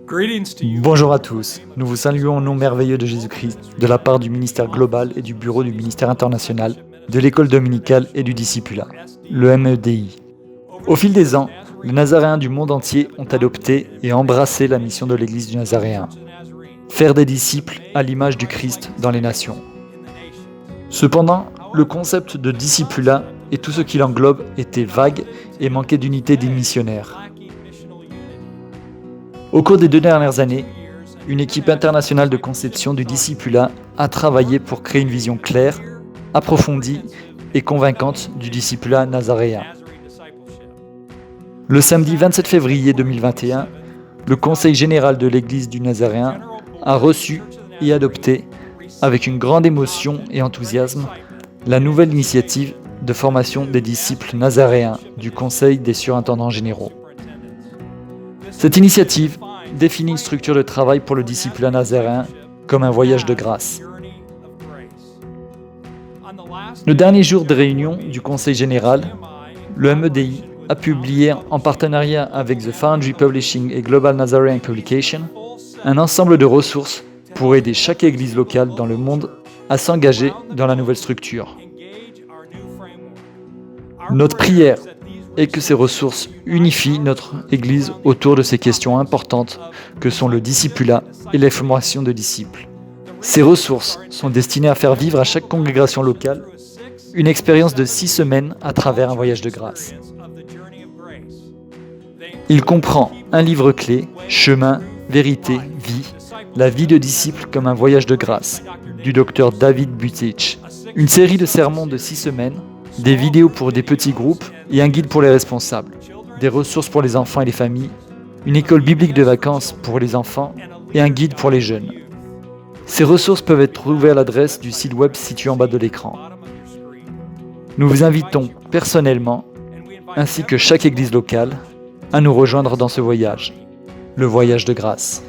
Bonjour à tous, nous vous saluons au nom merveilleux de Jésus-Christ, de la part du ministère global et du bureau du ministère international, de l'école dominicale et du discipulat, le MEDI. Au fil des ans, les Nazaréens du monde entier ont adopté et embrassé la mission de l'Église du Nazaréen, faire des disciples à l'image du Christ dans les nations. Cependant, le concept de discipulat et tout ce qui l'englobe était vague et manquait d'unité des missionnaires. Au cours des 2 dernières années, une équipe internationale de conception du discipulat a travaillé pour créer une vision claire, approfondie et convaincante du discipulat nazaréen. Le samedi 27 février 2021, le Conseil général de l'Église du Nazaréen a reçu et adopté, avec une grande émotion et enthousiasme, la nouvelle initiative de formation des disciples nazaréens du Conseil des surintendants généraux. Cette initiative définit une structure de travail pour le discipulat nazaréen comme un voyage de grâce. Le dernier jour de réunion du Conseil général, le MEDI a publié en partenariat avec The Foundry Publishing et Global Nazarene Publication un ensemble de ressources pour aider chaque église locale dans le monde à s'engager dans la nouvelle structure. Notre prière est que ces ressources unifient notre Église autour de ces questions importantes que sont le discipulat et la formation de disciples. Ces ressources sont destinées à faire vivre à chaque congrégation locale une expérience de 6 semaines à travers un voyage de grâce. Il comprend un livre clé, Chemin, Vérité, Vie, la vie de disciple comme un voyage de grâce, du Dr David Butich, une série de sermons de 6 semaines, des vidéos pour des petits groupes et un guide pour les responsables, des ressources pour les enfants et les familles, une école biblique de vacances pour les enfants et un guide pour les jeunes. Ces ressources peuvent être trouvées à l'adresse du site web situé en bas de l'écran. Nous vous invitons personnellement, ainsi que chaque église locale, à nous rejoindre dans ce voyage, le voyage de grâce.